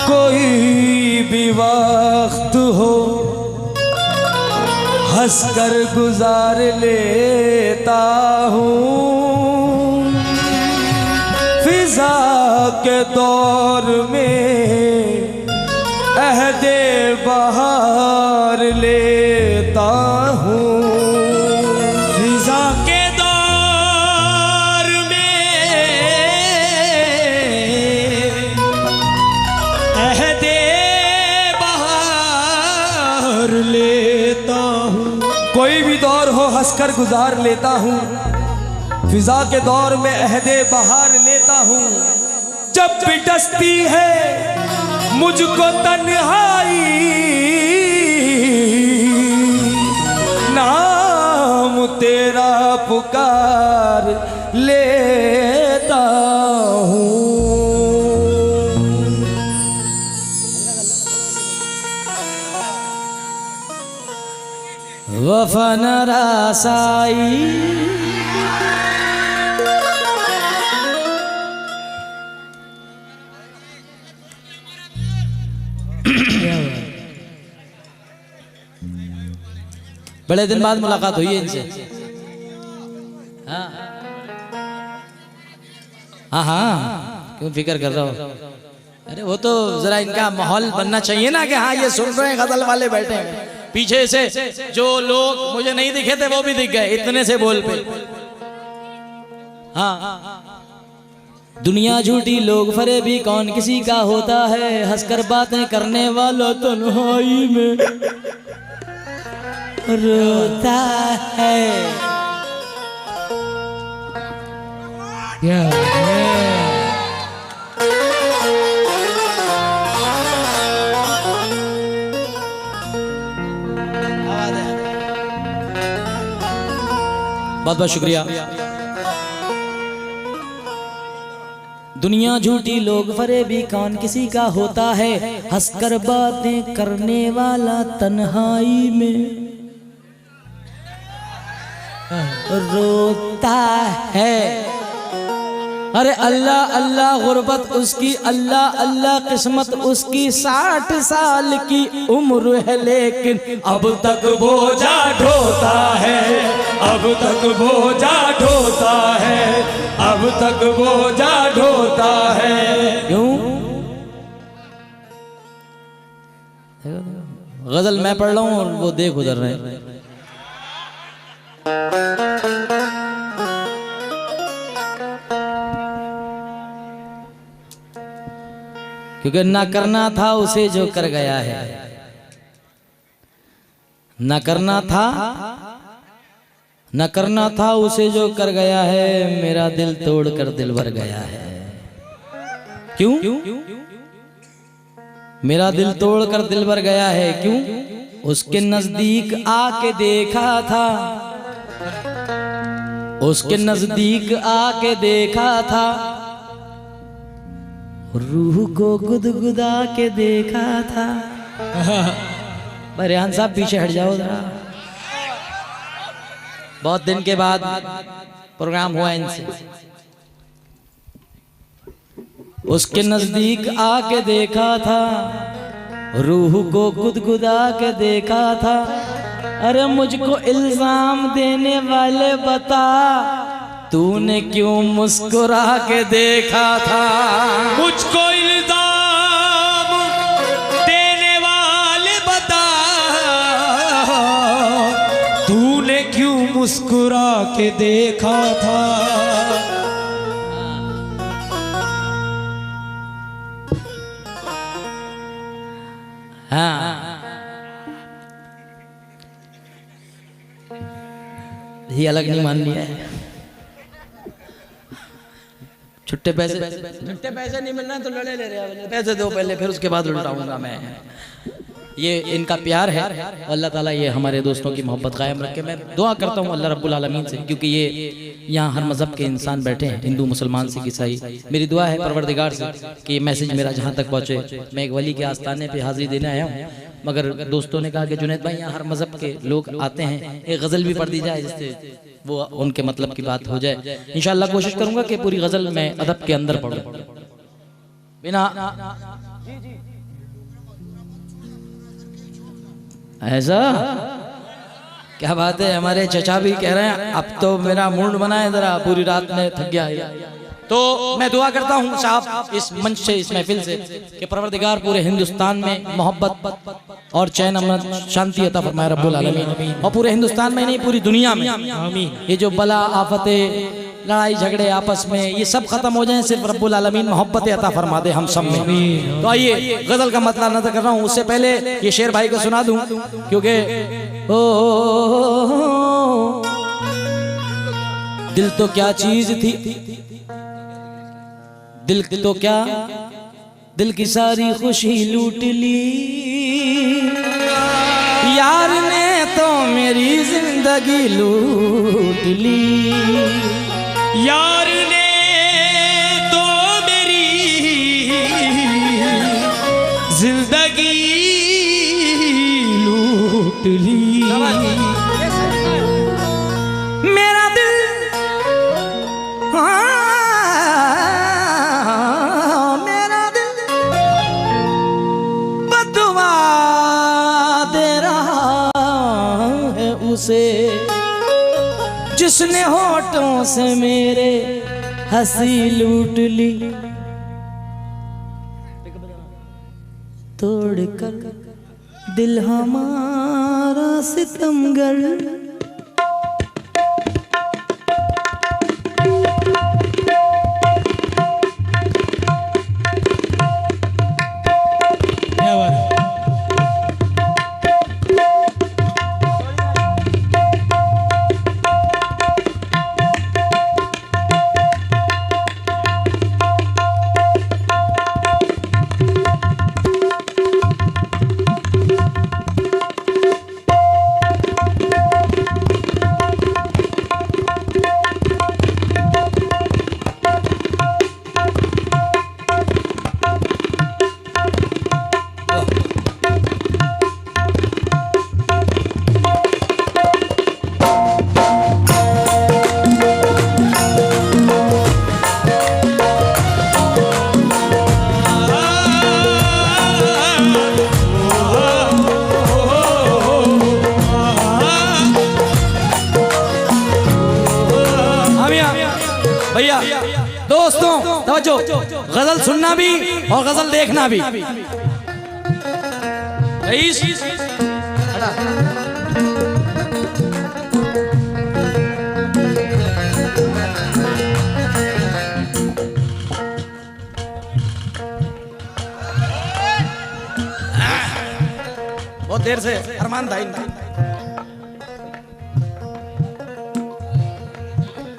कोई भी वक्त हो हंसकर गुजार लेता हूँ। फिजा के दौर में अहदे बहार लेता हूँ। फिजा के दौर में अहदे बहार लेता हूँ। कोई भी दौर हो हंसकर गुजार लेता हूँ। फिजा के दौर में अहदे बहार लेता हूँ। जब भी डसती है मुझको तन्हाई, नाम तेरा पुकार लेता हूँ। वफन रासाई बड़े दिन बाद मुलाकात हुई है इनसे। हाँ हाँ हाँ, क्यों फिक्र कर रहा हो? अरे वो तो जरा इनका माहौल बनना चाहिए ना कि हाँ ये सुन रहे हैं, गजल वाले बैठे हैं। पीछे से जो लोग मुझे नहीं दिखे थे वो भी दिख गए, इतने से बोल पे। हाँ, दुनिया झूठी लोग फरेबी कौन किसी का होता है, हंसकर बातें करने वालों तन्हाई में रोता है। बहुत बहुत शुक्रिया। दुनिया झूठी लोग फरेबी कौन किसी का होता है, हंसकर बातें करने वाला तन्हाई में रोता है। अरे अल्लाह अल्लाह गुर्बत उसकी, अल्लाह अल्लाह किस्मत उसकी। 60 साल की उम्र है लेकिन अब तक बोझा ढोता है, अब तक बोझा ढोता है, अब तक बोझा ढोता है। क्यों? गजल मैं पढ़ रहा हूँ और वो देख उधर रहे हैं। क्योंकि ना करना था उसे जो कर गया है, ना करना था, ना करना था उसे जो कर गया है, मेरा दिल तोड़ कर दिल भर गया है। क्यों? मेरा दिल तोड़ कर दिल भर गया है। क्यों? उसके नजदीक आके देखा था, उसके नजदीक आके देखा था, रूह को गुदगुदा के देखा था। रेहान साहब पीछे हट जाओ जरा, बहुत दिन के बाद प्रोग्राम हुआ इनसे। उसके नजदीक आके देखा था, रूह को गुदगुदा के देखा था। अरे मुझको इल्जाम देने वाले बता, तूने क्यों मुस्कुरा के देखा था? मुझको इल्जाम देने वाले बता, तूने क्यों मुस्कुरा के देखा था? हाँ, ये अलग नहीं मान लिया है। छुट्टे पैसे नहीं मिलना तो लड़े ले रहे हैं। पैसे दो पहले, फिर उसके बाद लौटाऊंगा मैं। ये इनका प्यार है। अल्लाह ताला ये हमारे दोस्तों की मोहब्बत कायम रखे। मैं दुआ करता हूँ अल्लाह रब्बुल आलमीन से, क्योंकि ये यहाँ हर मज़हब के इंसान बैठे हैं, हिंदू मुसलमान सिख ईसाई। मेरी दुआ है परवरदिगार से कि मैसेज मेरा जहाँ तक पहुँचे। मैं एक वली के आस्थाने पे हाजिरी देने आया हूँ, मगर दोस्तों ने कहा कि जुनैद भाई यहाँ हर मज़हब के लोग आते हैं, एक गज़ल भी पढ़ दी जाए जिससे वो उनके मतलब की बात हो जाए। इंशाअल्लाह कोशिश करूँगा कि पूरी गज़ल मैं अदब के अंदर पढ़ूँ, बिना ऐसा क्या बात है। हमारे चचा भी कह रहे हैं अब तो मेरा मूड बना है, जरा पूरी रात में थक गया है। तो मैं दुआ करता हूँ साहब इस मंच से, इस महफिल से, कि परवरदिगार पूरे हिंदुस्तान में मोहब्बत और चैन अमन शांति अता फरमाए रब्बुल आलमीन, और पूरे हिंदुस्तान में नहीं पूरी दुनिया में ये जो बला आफतें लड़ाई झगड़े आपस में ये सब खत्म हो जाएं, सिर्फ रब्बुल आलमीन मोहब्बत अता फरमा दे हम सब में। तो आइए गजल का मतलब नजर कर रहा हूँ, उससे पहले ये शेर भाई को सुना दूं, क्योंकि दिल तो क्या चीज थी, दिल तो क्या, दिल की सारी खुशी लूट ली, यार ने तो मेरी जिंदगी लूट ली, यार ने तो मेरी जिंदगी लूट ली। मेरा दिल मेरा दिल बदुआ दे रहा है उसे, जिसने होठों से मेरे हंसी लूट ली, तोड़कर दिल हमारा सितमगर, भैया दोस्तों तवज्जो, गजल सुनना भी और गजल देखना भी। बहुत देर से अरमान भाई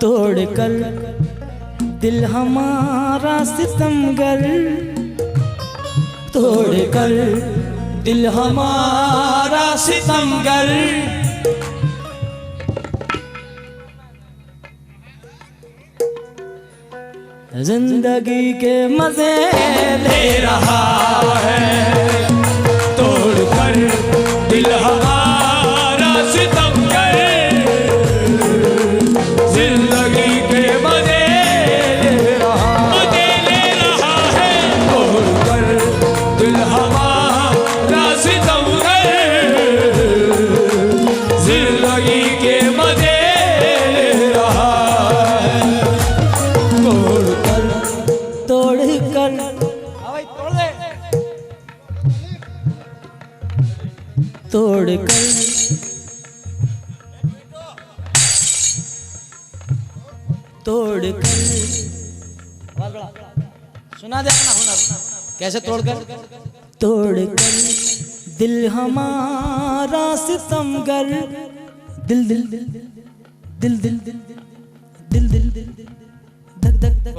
तोड़कर दिल हमारा सितमगर, तोड़कर दिल हमारा सितमगर, जिंदगी के मजे ले रहा है, तोड़कर दिल हमारा सितमगर, जिंदगी के मजे ले रहा है, तोड़कर दिल हमारा सितमगर, जिंदगी के मजे ले रहा है, तोड़कर तोड़कर तोड़कर सुना दे अपना हुनर कैसे तोड़कर, तोड़कर दिल हमारा सितमगर, दिल दिल दिल दिल दिल दिल दिल दिल दिल धक धक धक,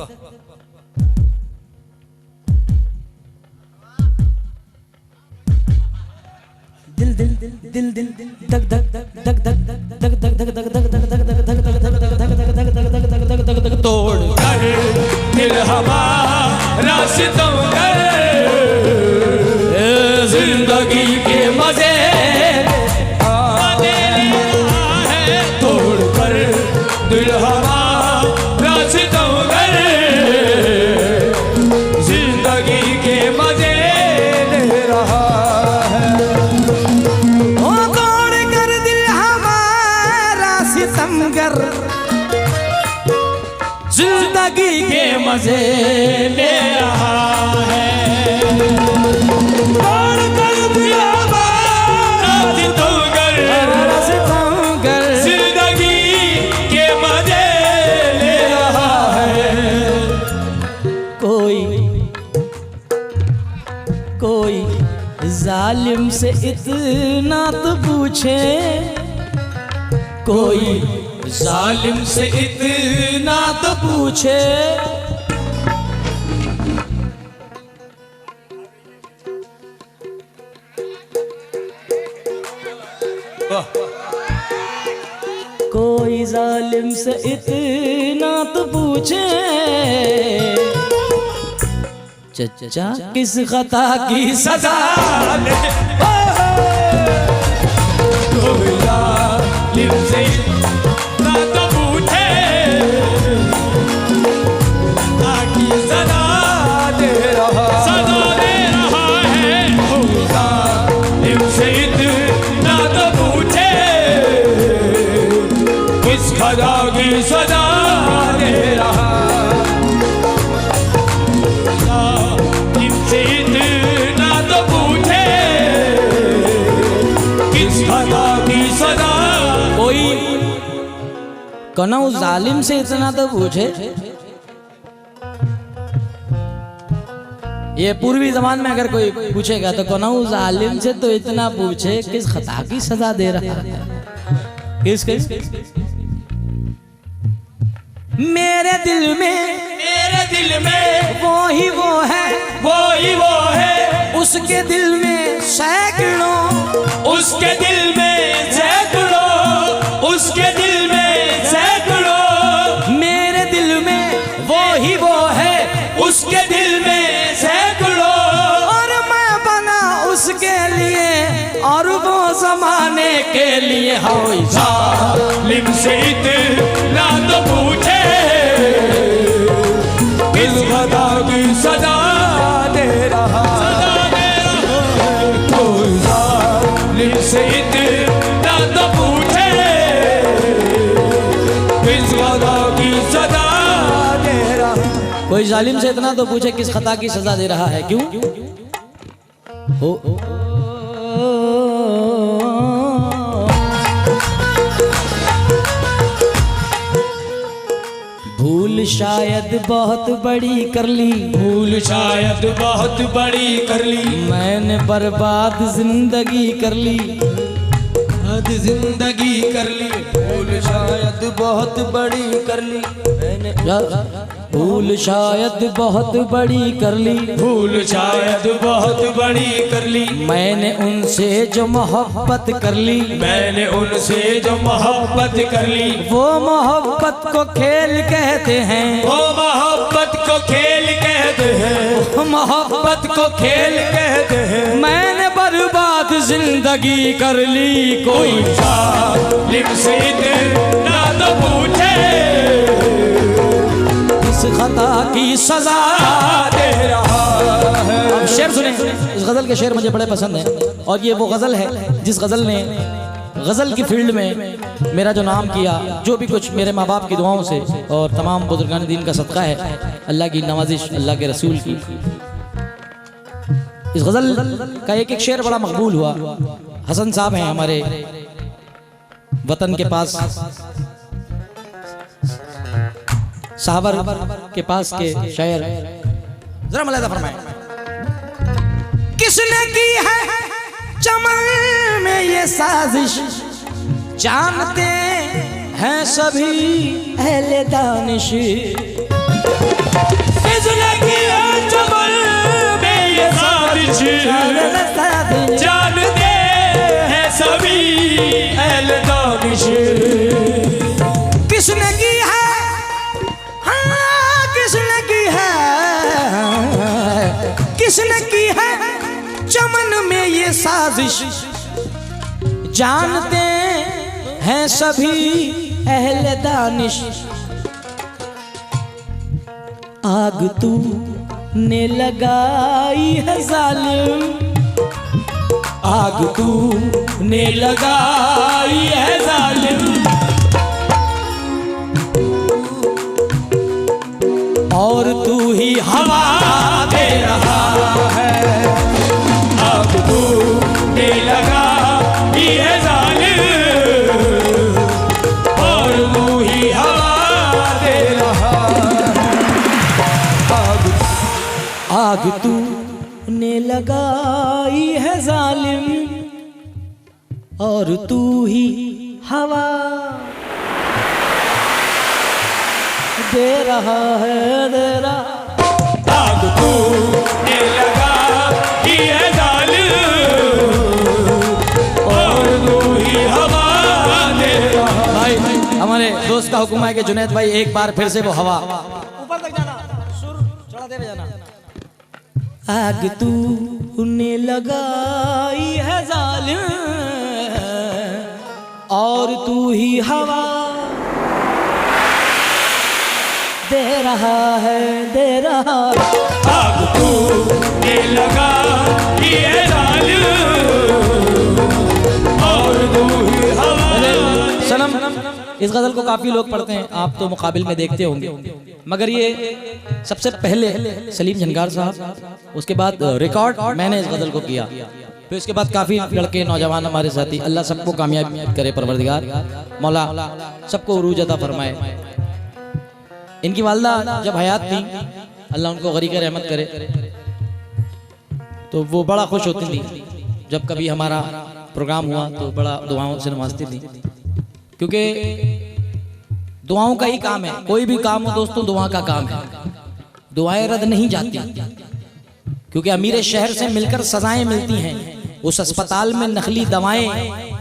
दिल दिल दिल दिल धक धक धक धक धक धक धक धक धक धक धक धक धक धक धक धक तोड़ दिल हमारा सितमगर, जिंदगी के मजे है, तोड़कर दिल हमारा सितमगर, जिंदगी के मजे मजे ले रहा है। तोड़ कर दिल हमारा सितमगर जिंदगी के मजे ले रहा है। कोई जालिम से इतना तो पूछे, कोई जालिम से इतना तो पूछे, कोई जालिम से इतना तो पूछे, चचा किस खता की सजा ले। कोई जालिम से इतना तो पूछे, ताकि सदा दे रहा है। कोई जालिम से इतना तो पूछे, किस खता की सजा दे रहा। इनसे इतना तो पूछे, किस खता की सजा। कोई कौन उस जालिम से इतना तो पूछे, ये पूर्वी जमान में अगर कोई पूछेगा तो कौन उस जालिम से तो इतना पूछे, किस खता की सजा दे रहा है। किस मेरे दिल में वो ही वो है, उसके दिल में सैकड़ों, उसके दिल में सैकड़ों, उसके दिल में सैकड़ों। मेरे दिल में वो ही वो है, उसके दिल में सैकड़ों। और मैं बना उसके लिए और वो जमाने के लिए। जालिम से इतना तो पूछे, किस खता की सजा दे रहा। कोई जालिम से इतना तो पूछे, किस खता की सजा दे रहा। कोई जालिम से इतना तो पूछे किस खता की सजा दे रहा है। क्यों भूल शायद बहुत बड़ी कर ली, भूल शायद बहुत बड़ी कर ली। मैंने बर्बाद जिंदगी कर ली, जिंदगी कर ली। भूल शायद बहुत बड़ी कर ली, मैंने भूल शायद बहुत बड़ी कर ली, भूल शायद बहुत बड़ी कर ली। मैंने उनसे जो मोहब्बत कर ली, मैंने उनसे जो मोहब्बत कर ली। वो मोहब्बत को खेल कहते हैं, वो मोहब्बत को खेल कहते हैं, वो मोहब्बत को खेल कहते हैं। मैंने बर्बाद जिंदगी कर ली। कोई जालिम से इतना तो पूछे, किस खता की सजा दे रहा है। अब शेर सुने, इस गजल के शेर मुझे बड़े पसंद हैं और ये वो गजल है जिस गजल ने गजल की फील्ड में मेरा जो नाम किया, जो भी कुछ मेरे माँ बाप की दुआओं से और तमाम बुजुर्गान दीन का सदका है, अल्लाह की नवाजिश, अल्लाह के रसूल की। इस गजल का एक एक शेर बड़ा मकबूल हुआ। हसन साहब हैं हमारे वतन के पास, साहबर के पास के शायर, जरा मुलाहिजा फरमाएं। किसने की है चमन में ये साजिश, जानते हैं सभी अहले दानिश। किसने की है चमन में ये साजिश, जानते हैं सभी अहले दानिश। किसने की है, हाँ किसने की है, किसने की है चमन में ये साजिश, जानते हैं सभी अहले दानिश। आग तू ने लगाई है जालिम, आग तू ने लगाई है जालिम। और तू ही हवा दे रहा है। अब तूने लगा ये जालिम और तू ही हवा दे रहा है। आग तूने लगाई है जालिम और तू ही हवा दे रहा है, दे रहा। आग तूने लगा ये जालिम और तू ही हवा दे रहा। भाई हमारे दोस्त का हुक्म है कि जुनैद भाई एक बार फिर से वो हवा ऊपर तक जाना, सुर चढ़ाते हुए जाना। आग तूने लगाई है जालिम और तू ही हवा दे रहा है, दे रहा। आग तूने लगा ये जालिम और तू ही हवा। सनम, इस गजल को काफी लोग पढ़ते हैं, आप तो मुकाबिल में देखते होंगे, मगर ये सबसे पहले सलीम झनकार साहब, उसके बाद रिकॉर्ड मैंने इस गजल को किया, फिर उसके बाद काफी लड़के नौजवान हमारे साथी। अल्लाह सबको कामयाब करे परवरदिगार, मौला सबको उरूज अता फरमाए। इनकी वालदा जब हयात थी, अल्लाह उनको गरीक रहमत करे, तो वो बड़ा खुश होती थी जब कभी हमारा प्रोग्राम हुआ तो बड़ा दुआओं से नवाजती थी, क्योंकि दुआओं का ही काम है। कोई भी काम हो दोस्तों, दुआ का काम है। दुआएं रद्द नहीं जाती, क्योंकि अमीर शहर से मिलकर सजाएं मिलती हैं, उस अस्पताल में नकली दवाएं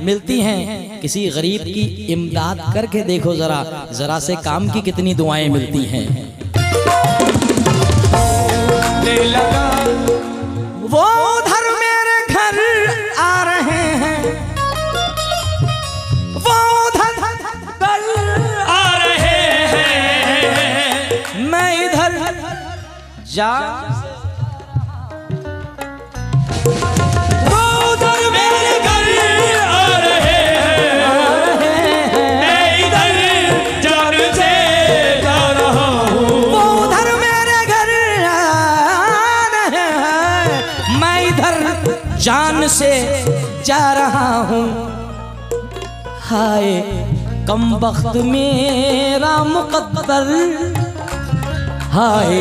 मिलती हैं। किसी गरीब की इमदाद करके देखो जरा, जरा से काम की कितनी दुआएं मिलती हैं। वो उधर मेरे घर आ रहे हैं, वो उधर आ रहे हैं, मैं इधर जा। वो उधर मेरे घर आ रहे हैं, मैं इधर जान से जा रहा हूँ। वो उधर मेरे घर आ रहे हैं, मैं इधर जान से जा रहा हूँ। हाय कम वक्त मेरा मुकद्दर, हाय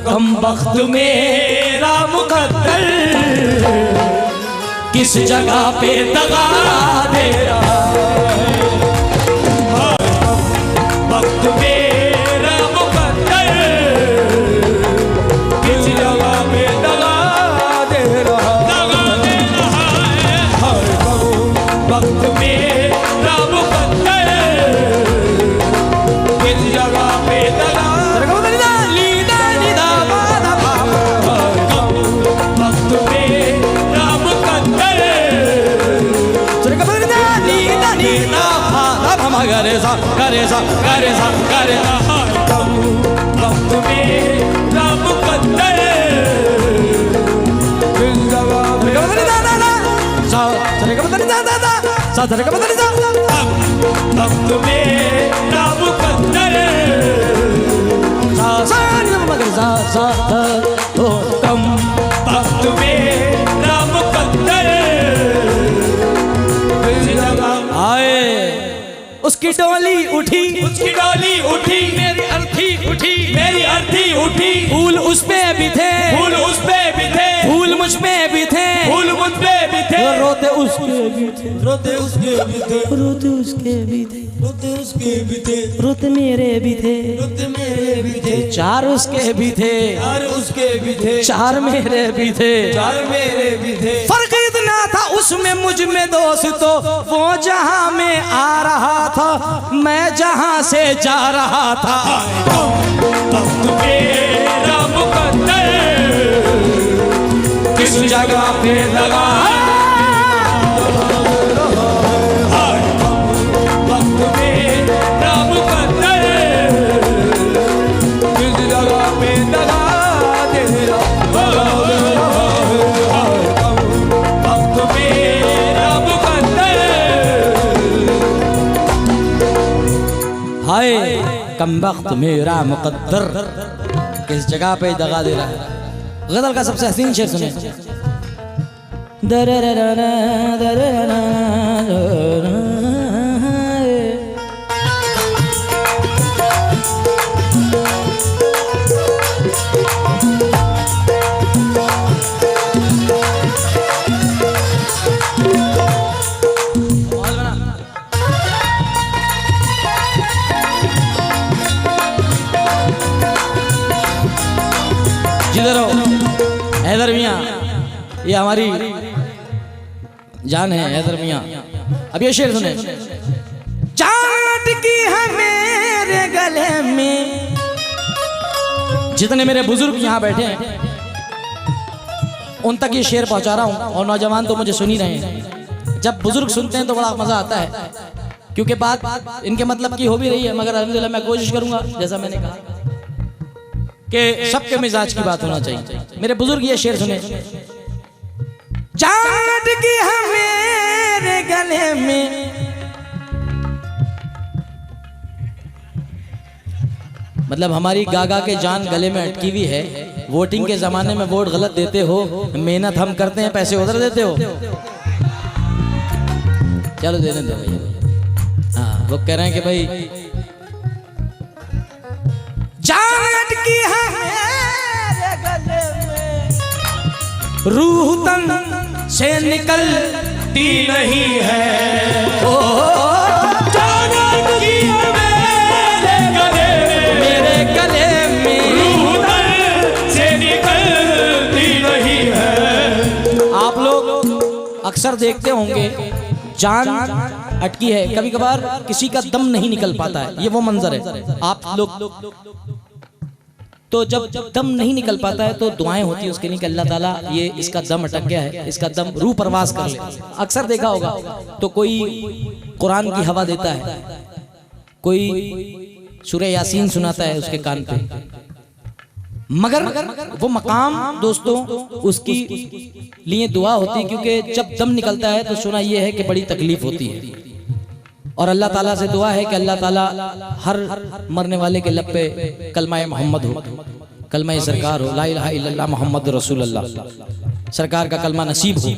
कम वक्त मेरा मुकद्दर, किस जगह पे दगा दे रहा है। वक्त मेरा मुकद्दर किस जगह पे दगा दे रहा है। हर वक्त मेरा मुकद्दर किस जगह पे दगा। वक्त मेरा मुकद्दर करे सा करे सा करे सा करे सा। वक्त मेरा मुकद्दर किस जगह पे वक्त मेरा मुकद्दर कम वक्त मेरा मुकद्दर किस जगह। आए उसकी डोली उठी, उसकी डोली उठी, मेरी अर्थी उठी, मेरी अर्थी उठी, फूल उस पे भी थे, फूल उस पे भी थे, फूल मुझ पे भी थे, फूल मुझ पे भी थे, रोते उसके भी थे, रोते उसके भी थे, रोते उसके भी थे, रोते उसके भी थे, रोते मेरे भी थे, रोते मेरे भी थे, चार उसके भी थे, चार उसके भी थे, चार मेरे भी थे, चार मेरे भी थे। फर्क इतना था उसमें मुझ में दोस्तों, वो जहां में आ रहा था, मैं जहां से जा रहा था। वक्त मेरा मुकद्दर किस जगह पे लगा। वक्त मेरा मुकद्दर किस जगह पे लगा दे रहा। वक्त मेरा मुकद्दर। हाय कम वक्त मेरा मुकद्दर किस जगह पे दगा दे रहा है। गजल का सबसे हसीन शेर सुने। जिधर हो हैदर मियाँ, ये हमारी जान है हैदर मियाँ। अब ये शेर सुने। चाट की है मेरे गले में, जितने मेरे बुजुर्ग यहाँ बैठे हैं उन तक ये शेर पहुंचा रहा हूँ, और नौजवान तो मुझे सुन ही रहे हैं। जब बुजुर्ग सुनते हैं तो बड़ा मजा आता है, क्योंकि बात इनके मतलब की हो भी रही है, मगर अल्हम्दुलिल्लाह मैं कोशिश करूंगा जैसा मैंने कहा कि सबके मिजाज की बात होना चाहिए। मेरे बुजुर्ग ये शेर सुने। चाट की है मेरे गले में, मतलब हमारी गागा के जान गले में अटकी हुई है। वोटिंग के जमाने में वोट गलत देते हो, मेहनत हम करते हैं, पैसे उधर देते हो। चलो देने दो भैया। हाँ, वो कह रहे हैं कि भाई जान अटकी है मेरे गले में, रूह तन से निकलती नहीं है। ओ जान अटकी है मेरे गले में, रूह तन से निकलती नहीं है। आप लोग अक्सर देखते होंगे जान अटकी है, कभी कभार किसी का दम नहीं निकल पाता है, ये वो मंजर है। आप लोग तो जब दम नहीं निकल पाता है तो दुआएं होती है उसके लिए कि अल्लाह ताला ये इसका दम अटक गया है, इसका दम रूह परवास कर ले। अक्सर देखा होगा तो कोई कुरान की हवा देता है, कोई सूरह यासीन सुनाता है उसके कान पे, मगर वो मकाम दोस्तों उसकी लिए दुआ होती है, क्योंकि जब दम निकलता है तो सुना ये है कि बड़ी तकलीफ होती है। और अल्लाह ताला से दुआ है कि अल्लाह ताला हर मरने वाले के लब पे कलमा मोहम्मद हो, कलमा सरकार हो, ला इलाहा इल्लल्लाह मोहम्मद रसूलुल्लाह, सरकार का कलमा नसीब हो।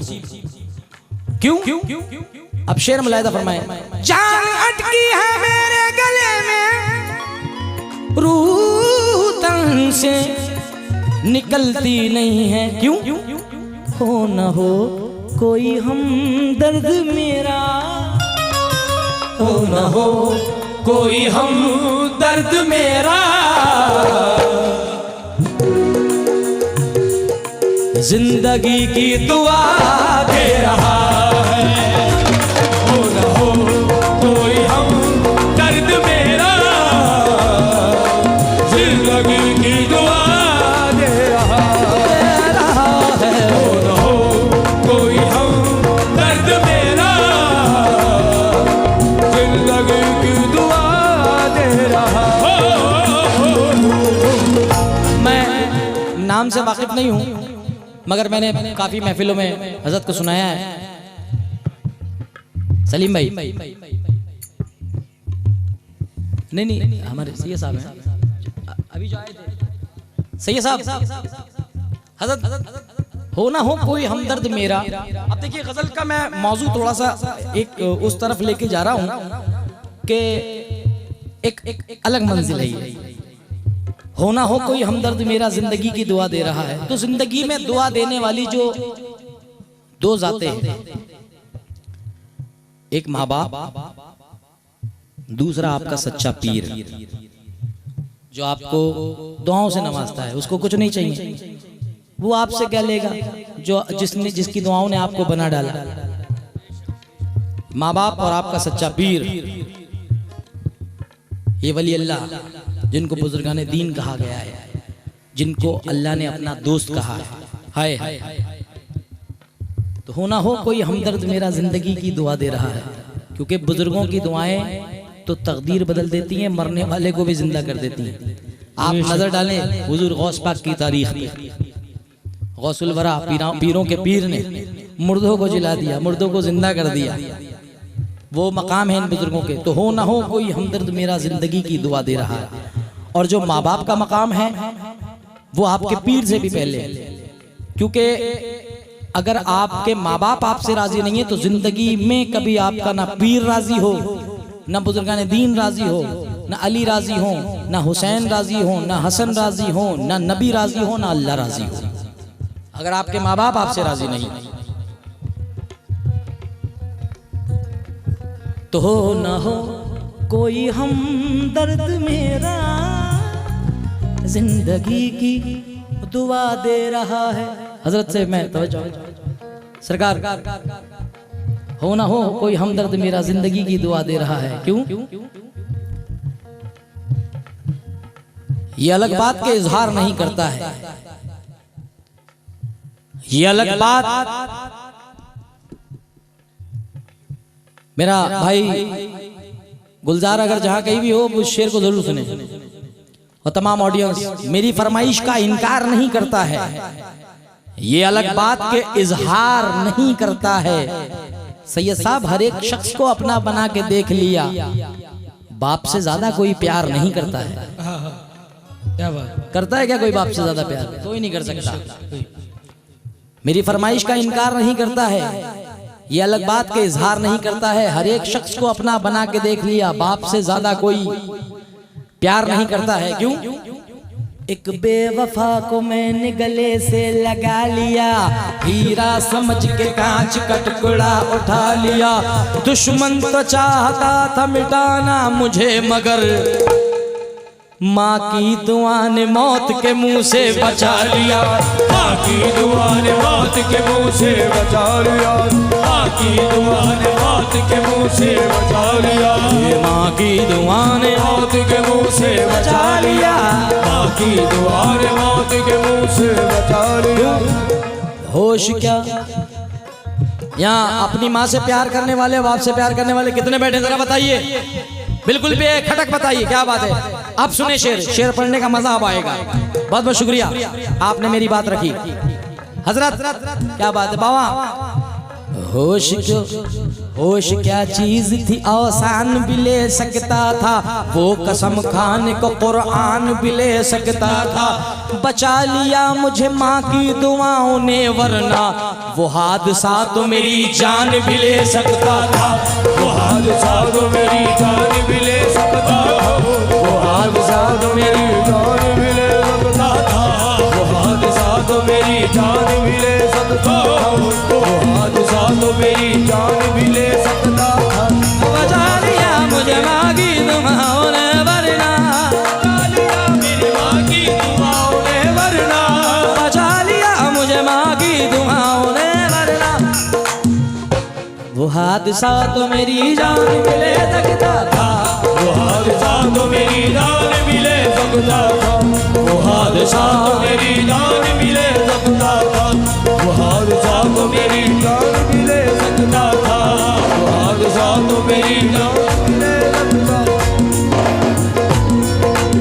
क्यों? अब शेर मुलाहिदा फरमाए। जान अटकी है मेरे गले में, रूह तन से निकलती नहीं है। क्यों? हो न हो कोई हमदर्द मेरा, हो न हो कोई हमदर्द मेरा, जिंदगी की दुआ दे रहा है। हो न हो कोई हमदर्द मेरा, जिंदगी की दुआ दे रहा है। हो न हो कोई हमदर्द मेरा, जिंदगी की दुआ दे रहा। मैं नाम से वाकिफ नहीं हूं, मगर मैंने काफी महफिलों में हजरत को सुनाया है। सलीम भाई नहीं हमारे सैयद साहब हैं अभी जो आए थे, सैयद साहब हजरत हो ना हो कोई हमदर्द मेरा। अब देखिए गजल का मैं मौजू थोड़ा सा एक उस तरफ लेके जा रहा हूं कि एक अलग मंजिल है ये। होना हो कोई हमदर्द मेरा, जिंदगी की दुआ दे रहा है। तो जिंदगी में दुआ देने वाली जो दो जाते हैं, एक माँ बाप, दूसरा आपका सच्चा पीर, जो आपको दुआओं से नवाजता है। उसको कुछ नहीं चाहिए, वो आपसे क्या लेगा? जो जिसकी दुआओं ने आपको बना डाला। माँ बाप और आपका सच्चा पीर, ये वली अल्लाह जिनको बुजुर्गाने दीन कहा गया है, जिनको अल्लाह ने अपना दोस्त कहा है। हाय हाय, तो होना हो कोई हमदर्द मेरा, जिंदगी की दुआ दे रहा है। क्योंकि बुजुर्गों की दुआएं तो तकदीर बदल देती हैं, मरने वाले को भी जिंदा कर देती हैं। आप नजर डालें हुजूर गौस पाक की तारीख पे, गौसुल वरा पीरों के पीर ने मुर्दों को जिला दिया, मुर्दों को जिंदा कर दिया। वो मकाम है इन बुजुर्गों के। तो हो ना हो कोई हमदर्द मेरा, जिंदगी की दुआ दे रहा है। और जो माँ बाप का मकाम है वो आपके पीर से भी पहले। क्योंकि अगर आपके माँ बाप आपसे राजी नहीं है तो जिंदगी में कभी आपका ना पीर राजी हो, ना बुजुर्गान दीन राजी हो, ना अली राजी हो, ना हुसैन राजी हो, ना हसन राजी हो, ना नबी राजी हो, ना अल्लाह राजी हो। अगर आपके माँ बाप आपसे राजी नहीं तो हो ना हो कोई हमदर्द मेरा जिंदगी की दुआ दे रहा है। हजरत से मैं तवज्जो सरकार, हो ना हो कोई हमदर्द मेरा जिंदगी की दुआ दे रहा है। क्यों? ये अलग बात के इजहार नहीं करता है, ये अलग बात। मेरा भाई गुलजार अगर जहां कहीं भी हो उस शेर को जरूर सुने, और तमाम ऑडियंस मेरी फरमाइश का इनकार नहीं करता है, ये अलग बात के इजहार नहीं करता है। सैयद साहब हर एक शख्स को अपना बना के देख लिया, बाप से ज्यादा कोई प्यार नहीं करता है। क्या बात करता है क्या कोई बाप से ज्यादा प्यार? कोई नहीं कर सकता। मेरी फरमाइश का इनकार नहीं करता है, ये अलग बात के इजहार नहीं करता है। हर एक शख्स को अपना बना के देख लिया, बाप से ज्यादा कोई प्यार नहीं करता है। क्यों? एक बेवफा को मैंने गले से लगा लिया, हीरा समझ के कांच का टुकड़ा उठा लिया। दुश्मन तो चाहता था मिटाना मुझे, मगर माँ की दुआ ने मौत के मुंह से बचा लिया। माँ की दुआ ने मौत के मुंह से बचा लिया, माँ की दुआ ने मौत के मुंह से बचा लिया, माँ की दुआ ने मौत के मुंह से बचा लिया, माँ की दुआ ने मौत के मुंह से बचा लिया। होश क्या? यहाँ अपनी माँ से प्यार करने वाले, बाप से प्यार करने वाले कितने बैठे जरा बताइए, बिल्कुल भी खटक बताइए क्या बात है। अब सुने शेर, शेर पढ़ने का मजा अब आएगा। बहुत बहुत शुक्रिया, आपने मेरी बात रखी। हजरत क्या बात है बाबा। होश क्या चीज थी औसान भी ले सकता था, वो कसम खाने को कुरान भी ले सकता था। बचा लिया मुझे माँ की दुआओं ने, वरना वो हादसा तो मेरी जान भी ले सकता था। वो हादसा तो मेरी जान भी ले सकता था, वो हादसा तो मेरी जान भी ले सकता था, वो हादसा तो मेरी जान भी ले सकता था, वो हादसा तो मेरी जान भी ले सकता था। बचा लिया मुझे माँ की दुआओं ने, वरना बचा लिया मेरी माँ की दुआओं ने, वरना बचा लिया मुझे माँ की दुआओं ने, वरना वो हादसा तो मेरी जान भी ले सकता था। वो हादसा तो मेरी जान भी ले सकता था, वो हादसा तो मेरी जान भी ले सकता था, वो हादसा तो मेरी जान भी ले सकता था, वो हादसा तो मेरी जान भी ले सकता था,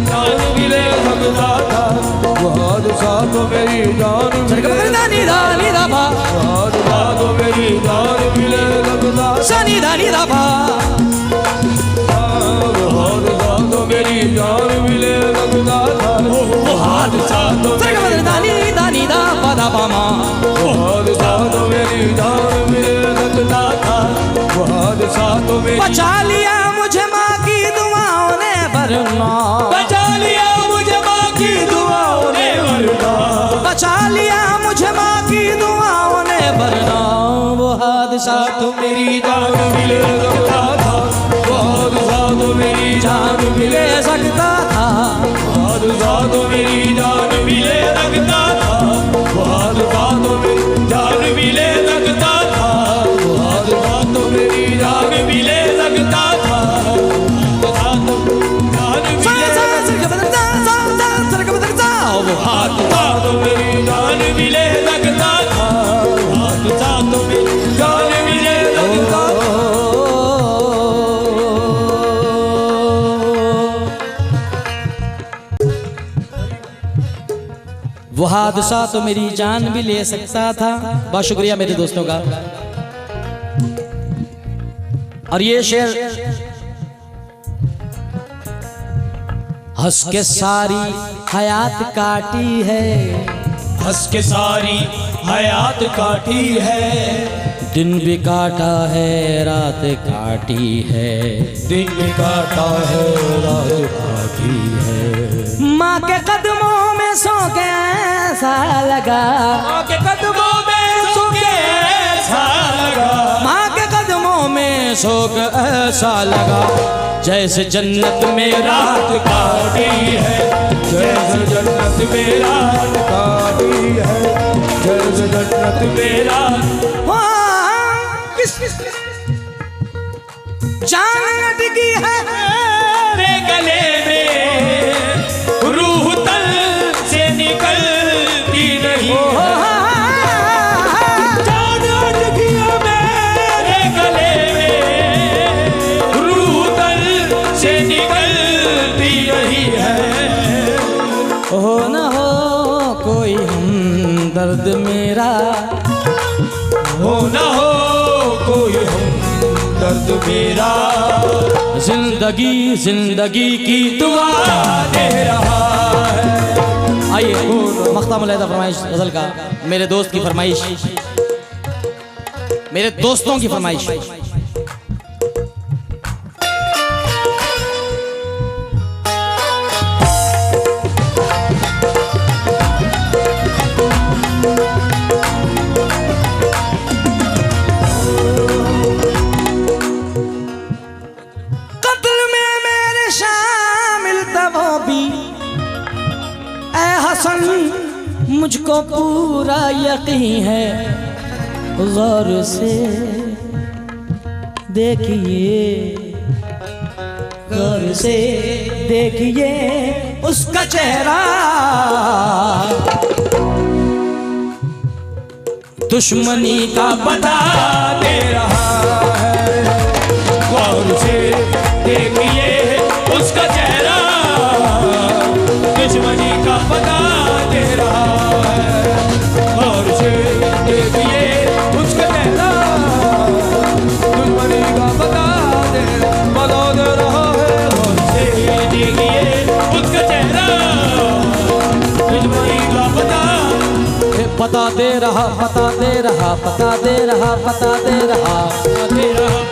जान भी ले सकता था, वो हादसा तो मेरी जान भी ले सकता था, वो हादसा तो मेरी जान भी ले सकता था, सनी धानी धापा वो हादसा तो मेरी जान भी ले सकता था, वो हादसा तो दानी दानी दा पदा पामा। वो हादसा तो मेरी जान भी ले सकता था, वो हादसा तो मेरी बचा लिया मुझे माँ की दुआओं ने, वरना बचा लिया मुझे माँ की दुआओं ने, वरना बचा लिया मुझे माँ की दुआओं ने, वरना वो हादसा तो मेरी जान भी ले सकता था, वो हादसा तो मेरी जान भी ले सकता था। हादसा तो मेरी जान भी ले सकता था, वो हादसा तो मेरी जान भी ले सकता था, वो हादसा तो मेरी जान भी ले सकता था, हादसा तो जान भी ले वो हादसा तो मेरी जान भी ले सकता था, हादसा तो मेरी जान भी ले सकता था। वो हादसा तो मेरी जान भी ले सकता था। बहुत शुक्रिया मेरे दोस्तों का। और ये शेर हंस के सारी हयात काटी है, हंस के सारी हयात काटी है, दिन भी काटा है रात काटी है, दिन भी काटा है रात काटी है। माँ के कदमों में सो के ऐसा लगा, माँ के कदमों में सो के ऐसा लगा, माँ के कदमों में सो के ऐसा लगा, जैसे जन्नत में रात काटी है, जैसे जन्नत में रात काटी है, जैसे जन्नत में रात। जान लटकी है मेरे गले में, रूह तल से निकलती नहीं है। जान लटकी है मेरे गले में, रूह तल से निकलती नहीं है। हो न हो कोई हमदर्द मेरा, हो न हो कोई हमदर्द मेरा, जिंदगी जिंदगी की दुआ दे रहा है। आइए मख्ताम अलैदा फरमाइश गजल का, मेरे दोस्त की फरमाइश, मेरे दोस्तों की फरमाइश। मुझको पूरा यकीन है, गौर से देखिए, गौर से देखिए उसका चेहरा, दुश्मनी का बता दे रहा है। गौर से देखिए उसका चेहरा, दुश्मनी का बता दे रहा है। गौर से देखिए उसका चेहरा, दुश्मनी का बता दे रहा है। गौर से देखिए उसका चेहरा, दुश्मनी का पता दे रहा, पता दे रहा, पता दे रहा, पता दे रहा, पता दे रहा।